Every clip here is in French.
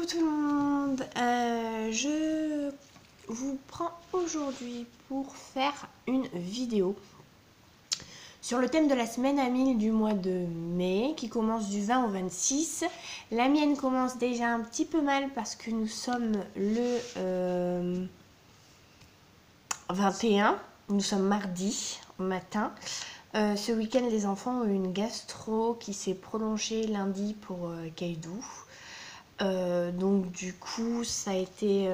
Coucou tout le monde, je vous prends aujourd'hui pour faire une vidéo sur le thème de la semaine à 1000 du mois de mai qui commence du 20 au 26. La mienne commence déjà un petit peu mal parce que nous sommes le 21, nous sommes mardi matin. Ce week-end les enfants ont eu une gastro qui s'est prolongée lundi pour Kaidou. Donc du coup ça a été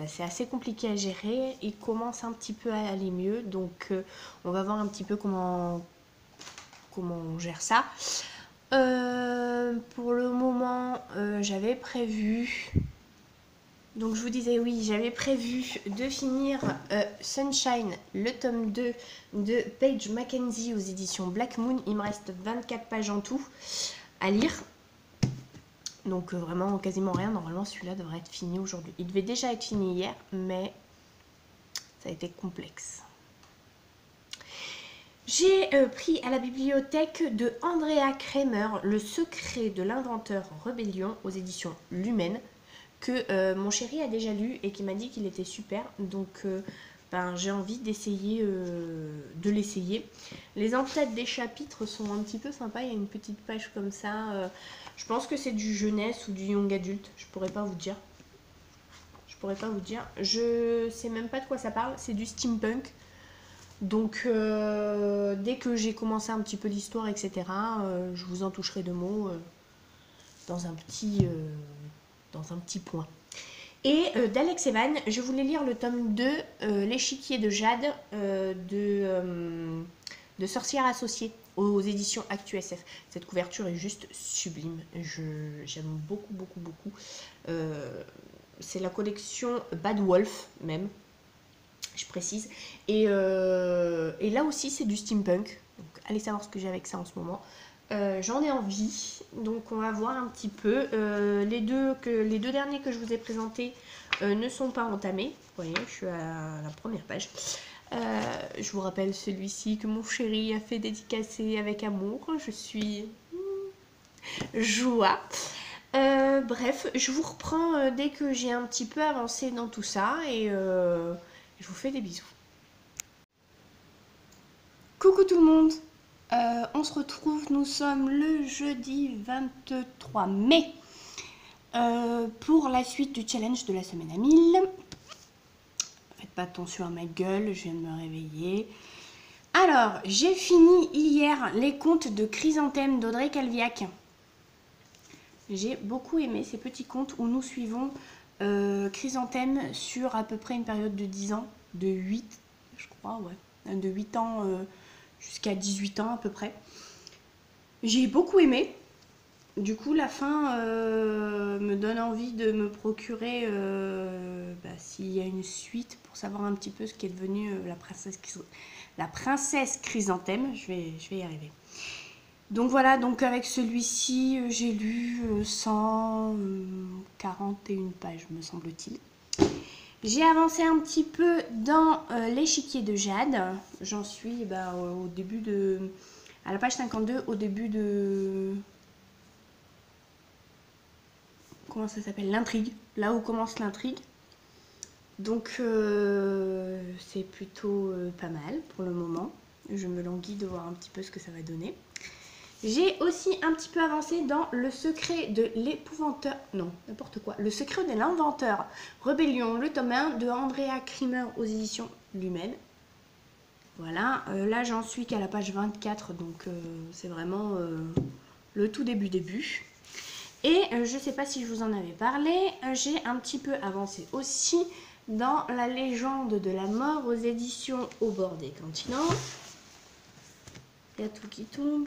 c'est assez compliqué à gérer. Il commence un petit peu à aller mieux, donc on va voir un petit peu comment on gère ça. Pour le moment j'avais prévu, donc je vous disais oui, j'avais prévu de finir Sunshine, le tome 2 de Paige Mackenzie aux éditions Black Moon. Il me reste 24 pages en tout à lire. Donc vraiment quasiment rien. Normalement celui-là devrait être fini aujourd'hui. Il devait déjà être fini hier, mais ça a été complexe. J'ai pris à la bibliothèque de Andrea Kramer Le secret de l'inventeur rébellion aux éditions Lumen, que mon chéri a déjà lu et qui m'a dit qu'il était super. Donc j'ai envie d'essayer de l'essayer. Les entêtes des chapitres sont un petit peu sympas. Il y a une petite page comme ça. Je pense que c'est du jeunesse ou du young adulte. Je pourrais pas vous dire. Je sais même pas de quoi ça parle. C'est du steampunk. Donc dès que j'ai commencé un petit peu l'histoire, etc., je vous en toucherai deux mots dans un petit point. Et d'Alex Evan, je voulais lire le tome 2, L'échiquier de Jade, de Sorcière Associée aux éditions ActuSF. Cette couverture est juste sublime. J'aime beaucoup, beaucoup, beaucoup. C'est la collection Bad Wolf, même, je précise. Et là aussi, c'est du steampunk. Donc, allez savoir ce que j'ai avec ça en ce moment. J'en ai envie, donc on va voir un petit peu. Les deux derniers que je vous ai présentés ne sont pas entamés. Vous voyez, je suis à la première page. Je vous rappelle celui-ci que mon chéri a fait dédicacer avec amour. Je suis joie. Bref, je vous reprends dès que j'ai un petit peu avancé dans tout ça et je vous fais des bisous. Coucou tout le monde. On se retrouve, nous sommes le jeudi 23 mai pour la suite du challenge de la semaine à 1000. Faites pas attention à ma gueule, je viens de me réveiller. Alors, j'ai fini hier les contes de Chrysanthème d'Audrey Calviac. J'ai beaucoup aimé ces petits contes où nous suivons Chrysanthème sur à peu près une période de 10 ans, de 8, je crois, ouais, de 8 ans jusqu'à 18 ans à peu près. J'ai beaucoup aimé. Du coup, la fin me donne envie de me procurer s'il y a une suite pour savoir un petit peu ce qui est devenu la princesse Chrysanthème. Je vais y arriver. Donc voilà, donc avec celui-ci, j'ai lu 141 pages, me semble-t-il. J'ai avancé un petit peu dans l'échiquier de Jade. J'en suis au début à la page 52, au début de... Comment ça s'appelle? L'intrigue. Là où commence l'intrigue. Donc c'est plutôt pas mal pour le moment. Je me languis de voir un petit peu ce que ça va donner. J'ai aussi un petit peu avancé dans Le secret de l'épouvanteur... Non, n'importe quoi. Le secret de l'inventeur rébellion, le tome 1 de Andrea Kramer aux éditions Lumen. Voilà, là j'en suis qu'à la page 24, donc c'est vraiment le tout début. Et je ne sais pas si je vous en avais parlé, j'ai un petit peu avancé aussi dans La légende de la mort aux éditions Au bord des continents. Il y a tout qui tombe.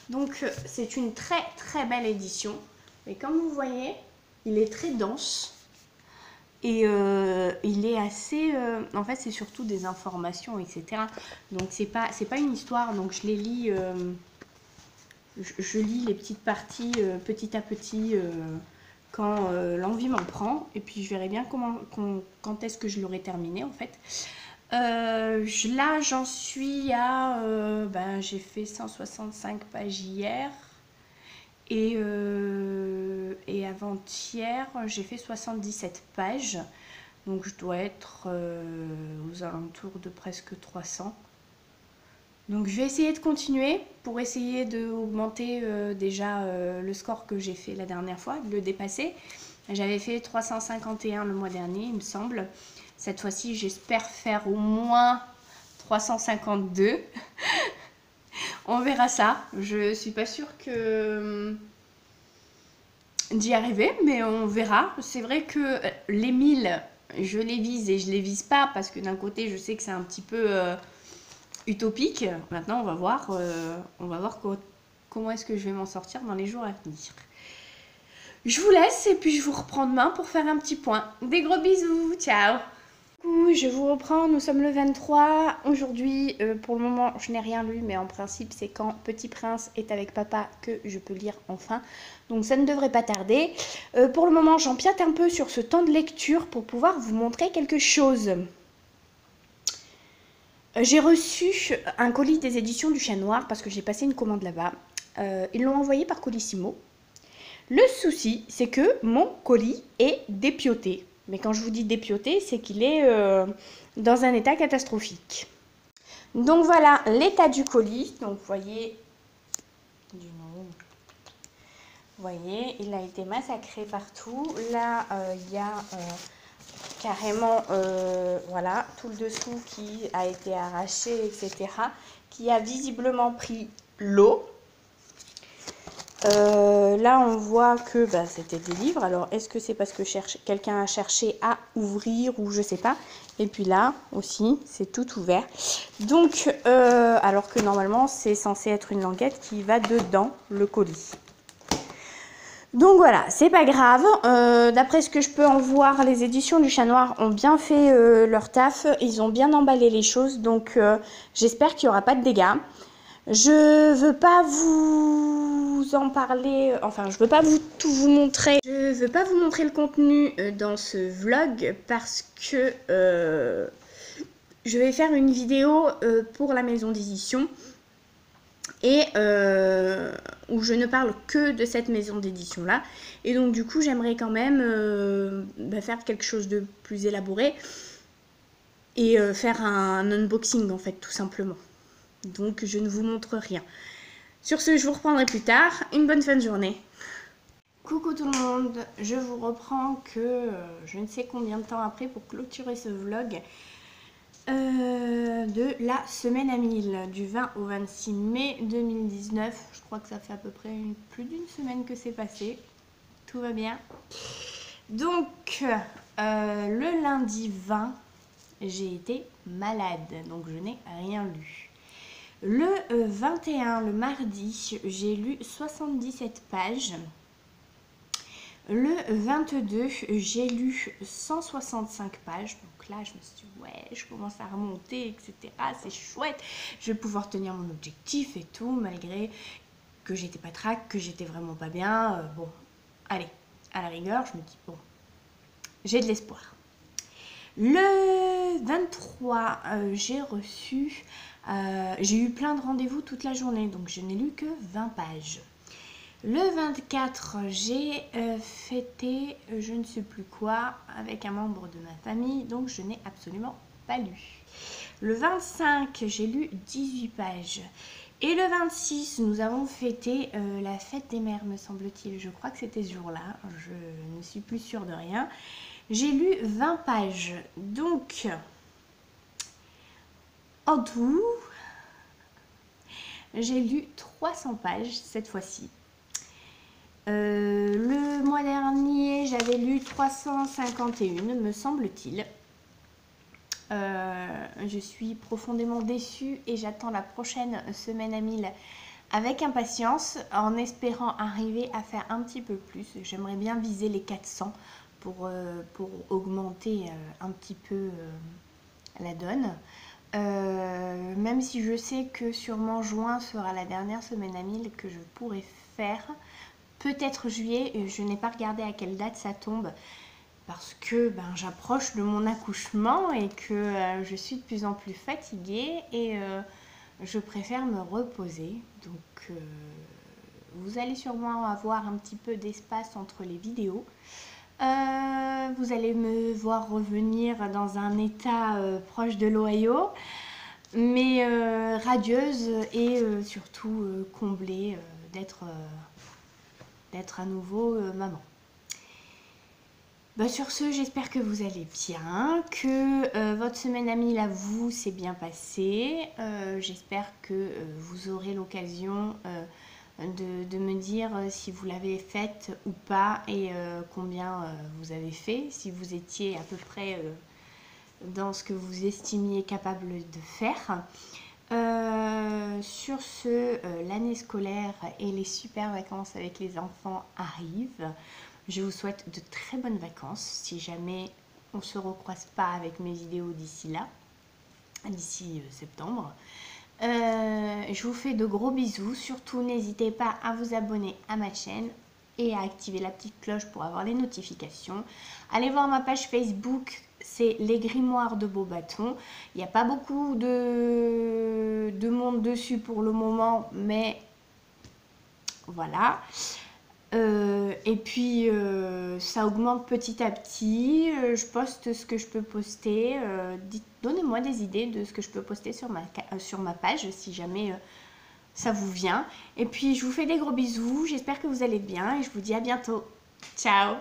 Donc c'est une très très belle édition. Mais comme vous voyez, il est très dense. Et il est assez... en fait, c'est surtout des informations, etc. Donc c'est pas une histoire, donc je les lis... je lis les petites parties petit à petit quand l'envie m'en prend. Et puis je verrai bien quand est-ce que je l'aurai terminé en fait. Là j'en suis à... j'ai fait 165 pages hier. Et avant-hier, j'ai fait 77 pages. Donc je dois être aux alentours de presque 300. Donc je vais essayer de continuer pour essayer d'augmenter déjà le score que j'ai fait la dernière fois, de le dépasser. J'avais fait 351 le mois dernier, il me semble. Cette fois-ci, j'espère faire au moins 352. On verra ça. Je suis pas sûre d'y arriver, mais on verra. C'est vrai que les 1000, je les vise et je les vise pas parce que d'un côté, je sais que c'est un petit peu utopique. Maintenant, on va voir comment est-ce que je vais m'en sortir dans les jours à venir. Je vous laisse et puis je vous reprends demain pour faire un petit point. Des gros bisous, ciao! Je vous reprends, nous sommes le 23. Aujourd'hui, pour le moment, je n'ai rien lu, mais en principe, c'est quand Petit Prince est avec papa que je peux lire enfin. Donc ça ne devrait pas tarder. Pour le moment, j'empiète un peu sur ce temps de lecture pour pouvoir vous montrer quelque chose. J'ai reçu un colis des éditions du Chat Noir parce que j'ai passé une commande là-bas. Ils l'ont envoyé par Colissimo. Le souci, c'est que mon colis est dépioté. Mais quand je vous dis dépioté, c'est qu'il est dans un état catastrophique. Donc voilà l'état du colis. Donc vous voyez, il a été massacré partout. Là, il y a carrément voilà, tout le dessous qui a été arraché, etc. Qui a visiblement pris l'eau. Là on voit que c'était des livres. Alors est-ce que c'est parce que quelqu'un a cherché à ouvrir ou je sais pas. Et puis là aussi c'est tout ouvert. Donc alors que normalement c'est censé être une languette qui va dedans le colis. Donc voilà, c'est pas grave. D'après ce que je peux en voir, les éditions du Chat Noir ont bien fait leur taf. Ils ont bien emballé les choses. Donc j'espère qu'il n'y aura pas de dégâts. Je veux pas vous en parler, enfin je veux pas tout vous montrer. Je veux pas vous montrer le contenu dans ce vlog parce que je vais faire une vidéo pour la maison d'édition et où je ne parle que de cette maison d'édition là. Et donc du coup j'aimerais quand même faire quelque chose de plus élaboré et faire un unboxing en fait tout simplement. Donc je ne vous montre rien. Sur ce, je vous reprendrai plus tard. Une bonne fin de journée. Coucou tout le monde, je vous reprends que je ne sais combien de temps après pour clôturer ce vlog de la semaine à 1000, du 20 au 26 mai 2019. Je crois que ça fait à peu près plus d'une semaine que c'est passé. Tout va bien. Donc, le lundi 20, j'ai été malade, donc je n'ai rien lu. Le 21, le mardi, j'ai lu 77 pages. Le 22, j'ai lu 165 pages. Donc là, je me suis dit, ouais, je commence à remonter, etc. C'est chouette. Je vais pouvoir tenir mon objectif et tout, malgré que j'étais pas trac, que j'étais vraiment pas bien. Bon, allez, à la rigueur, je me dis, bon, j'ai de l'espoir. Le 23, j'ai reçu... j'ai eu plein de rendez-vous toute la journée, donc je n'ai lu que 20 pages. Le 24, j'ai fêté je ne sais plus quoi avec un membre de ma famille, donc je n'ai absolument pas lu. Le 25, j'ai lu 18 pages. Et le 26, nous avons fêté la fête des mères, me semble-t-il. Je crois que c'était ce jour-là, je ne suis plus sûre de rien. J'ai lu 20 pages, donc... En tout, j'ai lu 300 pages cette fois-ci. Le mois dernier, j'avais lu 351, me semble-t-il. Je suis profondément déçue et j'attends la prochaine semaine à 1000 avec impatience, en espérant arriver à faire un petit peu plus. J'aimerais bien viser les 400 pour augmenter un petit peu la donne. Même si je sais que sûrement juin sera la dernière semaine à 1000 que je pourrai faire, peut-être juillet, je n'ai pas regardé à quelle date ça tombe parce que j'approche de mon accouchement et que je suis de plus en plus fatiguée et je préfère me reposer. Donc vous allez sûrement avoir un petit peu d'espace entre les vidéos. Vous allez me voir revenir dans un état proche de l'Ohio, mais radieuse et surtout comblée d'être à nouveau maman. Bah sur ce, j'espère que vous allez bien, que votre semaine à 1000 à vous s'est bien passée. J'espère que vous aurez l'occasion de me dire si vous l'avez faite ou pas et combien vous avez fait, si vous étiez à peu près dans ce que vous estimiez capable de faire. Sur ce, l'année scolaire et les super vacances avec les enfants arrivent. Je vous souhaite de très bonnes vacances si jamais on ne se recroise pas avec mes vidéos d'ici là, d'ici septembre. Je vous fais de gros bisous. Surtout, n'hésitez pas à vous abonner à ma chaîne et à activer la petite cloche pour avoir les notifications. Allez voir ma page Facebook, c'est les grimoires de Beaubaton. Il n'y a pas beaucoup de monde dessus pour le moment, mais voilà. Et puis ça augmente petit à petit. Je poste ce que je peux poster. Donnez-moi des idées de ce que je peux poster sur ma page si jamais ça vous vient. Et puis je vous fais des gros bisous. J'espère que vous allez bien et je vous dis à bientôt. Ciao!